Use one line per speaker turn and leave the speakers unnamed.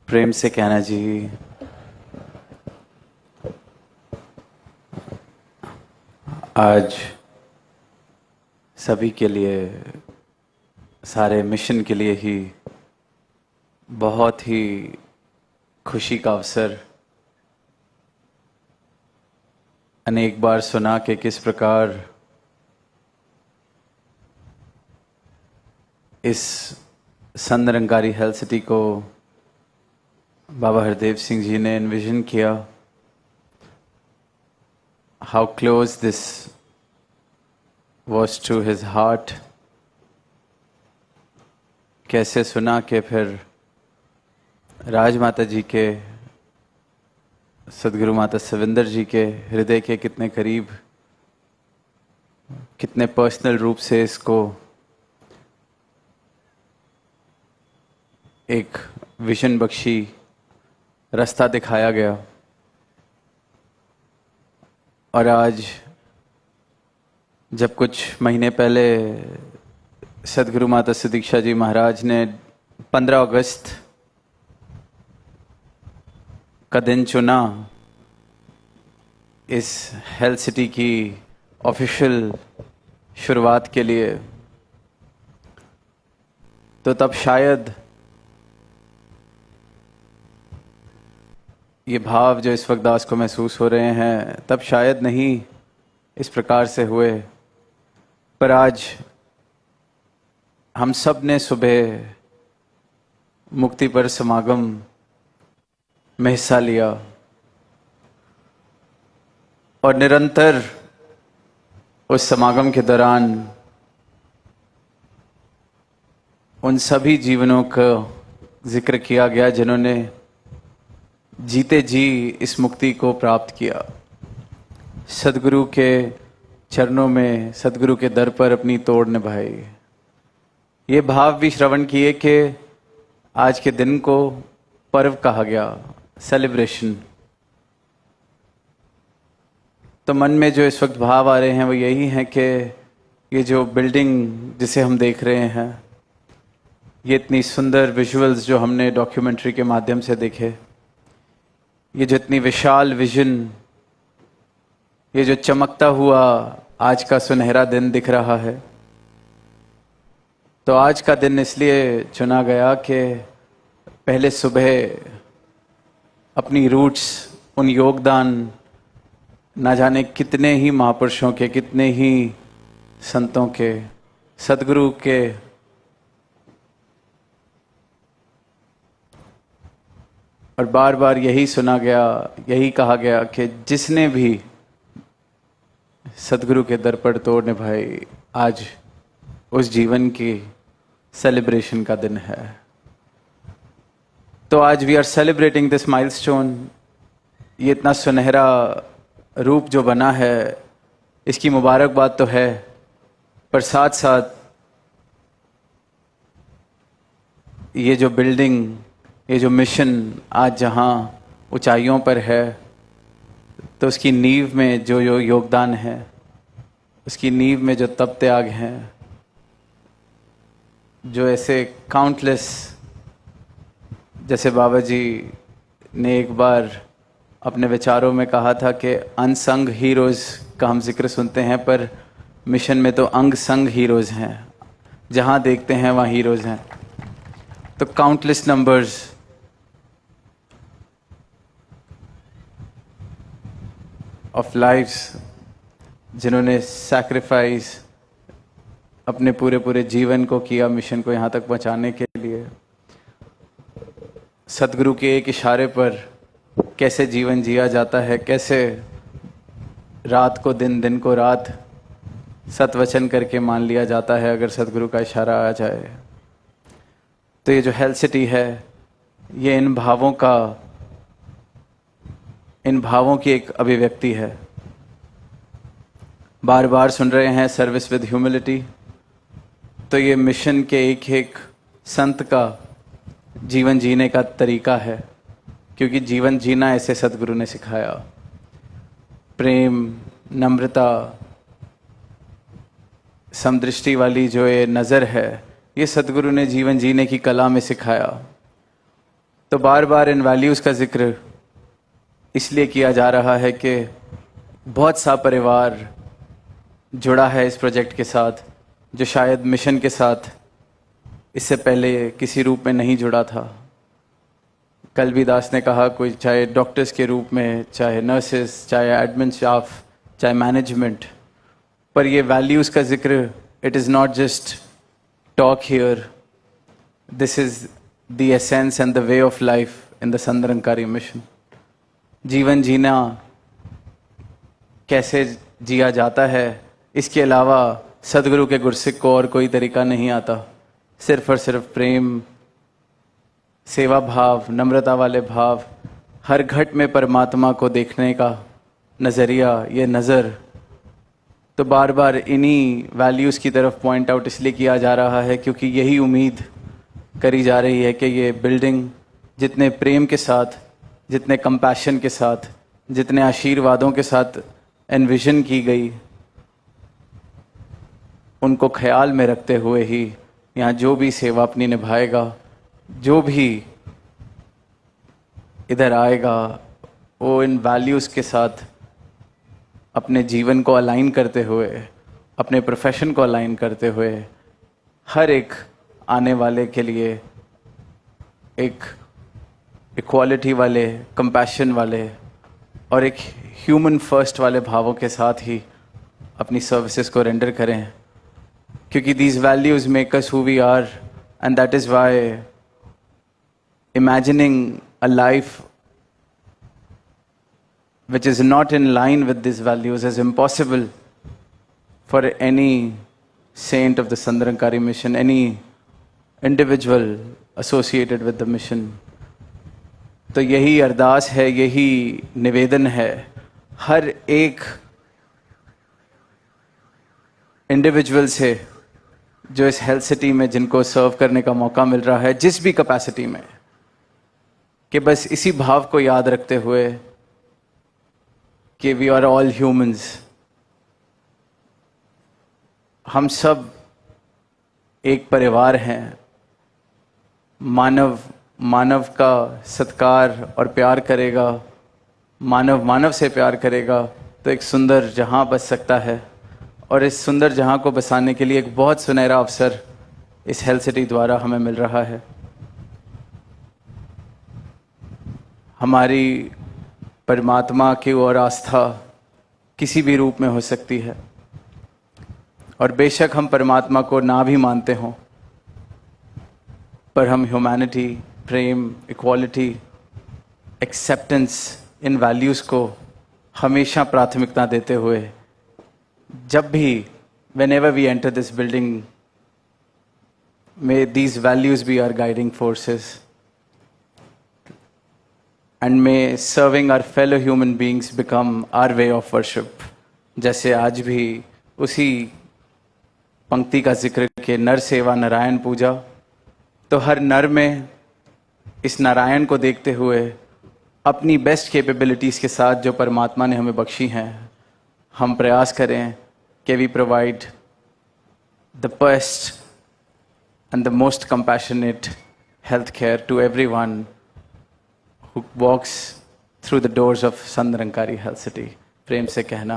प्रेम से कहना जी। आज सभी के लिए, सारे मिशन के लिए ही बहुत ही खुशी का अवसर। अनेक बार सुना कि किस प्रकार इस संत निरंकारी हेल्थ सिटी को बाबा हरदेव सिंह जी ने एनविजन किया। How close this was to his heart. कैसे सुना कि फिर राजमाता जी के, सदगुरु माता सविंदर जी के हृदय के कितने करीब, कितने पर्सनल रूप से इसको एक विजन बख्शी रास्ता दिखाया गया। और आज जब कुछ महीने पहले सदगुरु माता सुदीक्षा जी महाराज ने 15 अगस्त का दिन चुना इस हेल्थ सिटी की ऑफिशियल शुरुआत के लिए, तो तब शायद ये भाव जो इस वक्त दास को महसूस हो रहे हैं, तब शायद नहीं इस प्रकार से हुए। पर आज हम सब ने सुबह मुक्ति पर समागम में हिस्सा लिया और निरंतर उस समागम के दौरान उन सभी जीवनों का जिक्र किया गया जिन्होंने जीते जी इस मुक्ति को प्राप्त किया। सदगुरु के चरणों में, सदगुरु के दर पर अपनी तोड़ निभाई। ये भाव भी श्रवण किए कि आज के दिन को पर्व कहा गया, सेलिब्रेशन। तो मन में जो इस वक्त भाव आ रहे हैं वो यही है कि ये जो बिल्डिंग जिसे हम देख रहे हैं, ये इतनी सुंदर विजुअल्स जो हमने डॉक्यूमेंट्री के माध्यम से देखे, ये जो इतनी विशाल विजन, ये जो चमकता हुआ आज का सुनहरा दिन दिख रहा है, तो आज का दिन इसलिए चुना गया कि पहले सुबह अपनी रूट्स, उन योगदान ना जाने कितने ही महापुरुषों के, कितने ही संतों के, सदगुरु के, और बार बार यही सुना गया, यही कहा गया कि जिसने भी सदगुरु के दर पर तोड़ निभाई, आज उस जीवन की सेलिब्रेशन का दिन है। तो आज we are celebrating this milestone. ये इतना सुनहरा रूप जो बना है, इसकी मुबारकबाद तो है, पर साथ साथ ये जो बिल्डिंग, ये जो मिशन आज जहाँ ऊंचाइयों पर है, तो उसकी नींव में जो योगदान है, उसकी नींव में जो तप त्याग हैं, जो ऐसे काउंटलेस, जैसे बाबा जी ने एक बार अपने विचारों में कहा था कि अनसंग हीरोज का हम जिक्र सुनते हैं, पर मिशन में तो अंग संग हीरोज हैं। जहाँ देखते हैं वहाँ हीरोज हैं। तो काउंटलेस नंबर्स ऑफ लाइफ्स जिन्होंने सैक्रिफाइस अपने पूरे पूरे जीवन को किया मिशन को यहाँ तक पहुँचाने के लिए। सदगुरु के एक इशारे पर कैसे जीवन जिया जाता है, कैसे रात को दिन, दिन को रात सतवचन करके मान लिया जाता है अगर सदगुरु का इशारा आ जाए। तो ये जो हेल्थ सिटी है, ये इन भावों की एक अभिव्यक्ति है। बार बार सुन रहे हैं सर्विस विद ह्यूमिलिटी, तो ये मिशन के एक एक संत का जीवन जीने का तरीका है, क्योंकि जीवन जीना ऐसे सदगुरु ने सिखाया। प्रेम, नम्रता, समदृष्टि वाली जो ये नज़र है, ये सदगुरु ने जीवन जीने की कला में सिखाया। तो बार बार इन वैल्यूज़ का जिक्र इसलिए किया जा रहा है कि बहुत सा परिवार जुड़ा है इस प्रोजेक्ट के साथ जो शायद मिशन के साथ इससे पहले किसी रूप में नहीं जुड़ा था। कल भी दास ने कहा, कोई चाहे डॉक्टर्स के रूप में, चाहे नर्सेस, चाहे एडमिन स्टाफ, चाहे मैनेजमेंट, पर ये वैल्यूज़ का जिक्र, it is not just talk here, this is the essence and the way of life in the Sant Nirankari mission. जीवन जीना कैसे जिया जाता है, इसके अलावा सदगुरु के गुरसिक को और कोई तरीका नहीं आता। सिर्फ और सिर्फ प्रेम, सेवा भाव, नम्रता वाले भाव, हर घट में परमात्मा को देखने का नज़रिया, ये नज़र, तो बार बार इन्हीं वैल्यूज़ की तरफ पॉइंट आउट इसलिए किया जा रहा है क्योंकि यही उम्मीद करी जा रही है कि ये बिल्डिंग जितने प्रेम के साथ, जितने कंपैशन के साथ, जितने आशीर्वादों के साथ एनविजन की गई, उनको ख्याल में रखते हुए ही यहाँ जो भी सेवा अपनी निभाएगा, जो भी इधर आएगा, वो इन वैल्यूज़ के साथ अपने जीवन को अलाइन करते हुए, अपने प्रोफेशन को अलाइन करते हुए, हर एक आने वाले के लिए एक इक्वालिटी वाले, कंपैशन वाले और एक ह्यूमन फर्स्ट वाले भावों के साथ ही अपनी सर्विसेज को रेंडर करें, क्योंकि these values make us who we are, and that is why imagining a life which is not in line with these values is impossible for any saint of the Sant Niranकारी mission, any individual associated with the mission. तो यही अरदास है, यही निवेदन है हर एक individual से जो इस हेल्थ सिटी में जिनको सर्व करने का मौका मिल रहा है, जिस भी कैपेसिटी में, कि बस इसी भाव को याद रखते हुए कि वी आर ऑल ह्यूमंस, हम सब एक परिवार हैं। मानव मानव का सत्कार और प्यार करेगा, मानव मानव से प्यार करेगा तो एक सुंदर जहां बस सकता है। और इस सुंदर जहां को बसाने के लिए एक बहुत सुनहरा अवसर इस हेल्थ सिटी द्वारा हमें मिल रहा है। हमारी परमात्मा की ओर आस्था किसी भी रूप में हो सकती है, और बेशक हम परमात्मा को ना भी मानते हों, पर हम ह्यूमैनिटी, प्रेम, इक्वालिटी, एक्सेप्टेंस, इन वैल्यूज़ को हमेशा प्राथमिकता देते हुए जब भी whenever we enter this building, may these values be our guiding forces. And may serving our fellow human beings become our way of worship. जैसे आज भी उसी पंक्ति का जिक्र के नर सेवा नारायण पूजा, तो हर नर में इस नारायण को देखते हुए अपनी बेस्ट कैपेबिलिटीज़ के साथ जो परमात्मा ने हमें बख्शी हैं, हम प्रयास करें कि we provide the best and the most compassionate health care to everyone who walks through the doors of Sant Nirankari Health City. प्रेम से कहना